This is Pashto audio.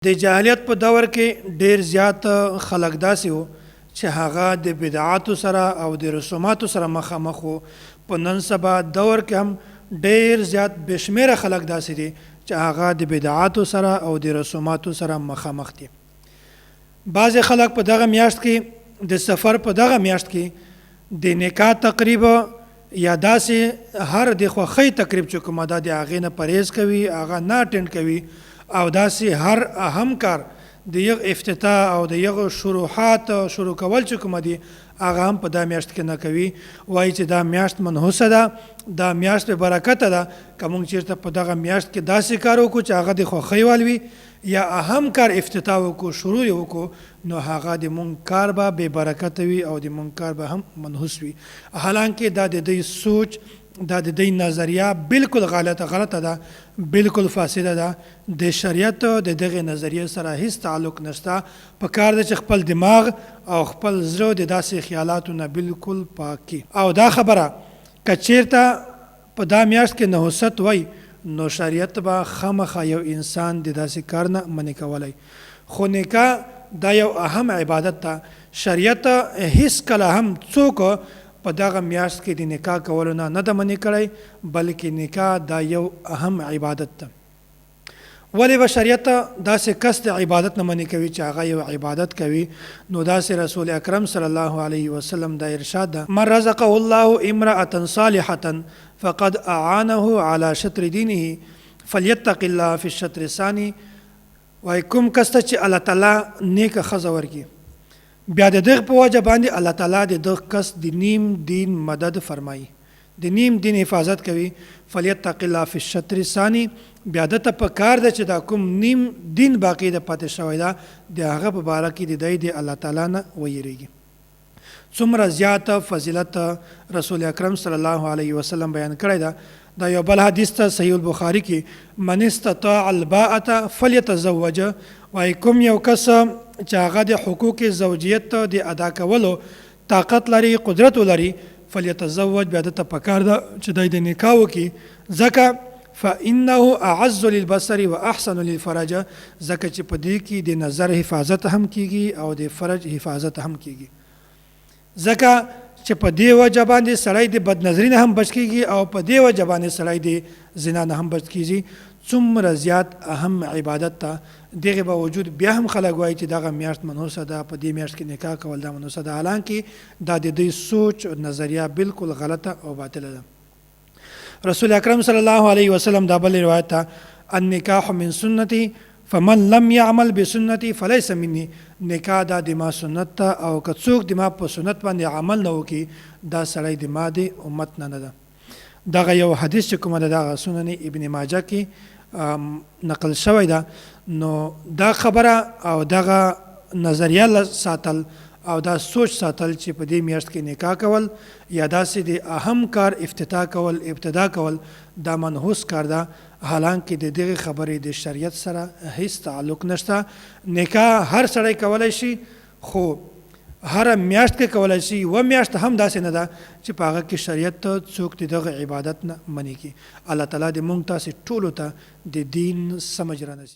د جاهلیت په دور کې ډیر زیات خلک داسې وو چې هغه د بدعاتو سره او د رسوماتو سره مخامخ وو. په نن سبا دور کې هم ډیر زیات بشمیره خلک داسې دي چې هغه د بدعاتو سره او د رسوماتو سره مخامخ دي. بعضې خلک په دغه میاشت کې د سفر په دغه میاشت کې د نکاح تقریب یا داسې هر د خوښۍ تقریب چې کومه ده د هغې نه پرهیز کوي، هغه نه اټینډ کوي او داسې هر اهم کار د یغ افتتاح او د یغ شروحات شروع کول چې کومه دي هغه هم په دا میاشت کې نه کوي. وایي چې دا میاشت منحوسه ده، دا میاشت به برکته ده. که موږ چېرته په دغه میاشت کې داسې کار وکړو چې هغه د خوښۍ وال وي یا اهم کار افتتاح وکړو، شروع یې وکړو، نو هغه د مونږ کار به بې برکته وي او د مونږ کار به هم منحوس وي. حالانکه دا د دوی سوچ، دا د دوی نظریه بالکل غلطه ده، بالکل فاسده ده. د شریعت د دغه نظریه سره هیڅ تعلق نشته. په کار ده چې خپل دماغ او خپل زړه د داسې خیالاتو نه بالکل پاک کړي. او دا خبره که چیرته په دا میاشت کې نحوست وای نو شریعت به خامخا یو انسان د داسې کار نه منع کولی. خو نکاح دا یو اهم عبادت ده. شریعت هیڅ کله هم څوک په دغه میاشت کې د نکاح کولو نه ده منع کړی، بلکې نکاح دا یو اهم عبادت ده. ولې به شریعت داسې کس د عبادت نه منع کوي چې هغه یو عبادت کوي؟ نو داسې رسول اکرم صلی الله علیه وسلم دا ارشاد ده: من رزقه الله امرأة صالحة فقد اعانه على شطر دینه فلیتق الله فی الشطر الثانی. وایي کوم کس ته چې الله تعالی نیکه ښځه ورکړي، بیا د دغه په وجه باندې الله تعالی د دغه کس د نیم دین مدد فرمایي، د نیم دین حفاظت کوي. فلیتق الله فی الشطر الثانی، بیا دته په کار ده چې دا کوم نیم دین باقی د پاتې شوی ده د هغه په باره کې د دی د الله تعالی نه ویریږي. څومره زیات فضیلت رسول اکرم صلی الله علیه وسلم بیان کړی ده. دا یو بل حدیث ته صحیح البخاری کې: من استطاع الباءة فلیتزوج. وایي کوم یو کس چې هغه د حقوق زوجیت د ادا کولو طاقت لري، قدرت لري، فلیتزوج، بیا دته پکار ده چې دی د نکاح وکړي. ځکه فانه اعز للبصر واحسن للفرج، ځکه چې په دې کې د نظر حفاظت هم کیږي او د فرج حفاظت هم کیږي. ځکه چې په دې وجه باندې سړی د بدنظري نه هم بچ کیږي او په دې وجه باندې سړی د زنا نه هم بچ کیږي. څومره زیات اهم عبادت ته. دغه باوجود بیا هم خلک وایي چې دغه میاشت منحوسه ده، په دې میاشت کې نکاح کول دا منحوسه ده، حالانکه دا د دوی سوچ او نظریه بالکل غلطه او باطله ده. رسول اکرم صلی الله علیه وسلم دا بل روایت ته: النکاح من سنتی فمن لم يعمل بسنتي فليس مني. نکاح دا د ما سنت ته، او که څوک د ما په سنت باندې عمل نه وکړي دا سړی د ما د امت نه ده. دغه یو حدیث چې کومه ده دغه سنن ابن ماجه کې نقل شوی ده. نو دا خبره او دغه نظریه ساتل او دا سوچ ساتل چې په دې میاشت کې نکاح کول یا داسې د اهم کار افتتاح کول، ابتدا کول، دا منحوس کار ده، حالانکه د دغه خبرې د شریعت سره هیڅ تعلق نشته. نکاح هر سړی کولی شي، خو هر میاشت کې کولی شي. و میاشت هم داسې نه ده چې په هغه کې شریعت څوک د دغه عبادت نه منع کړي. الله تعالی دې موږ تاسې ټولو ته د دین سمجھ رانصیب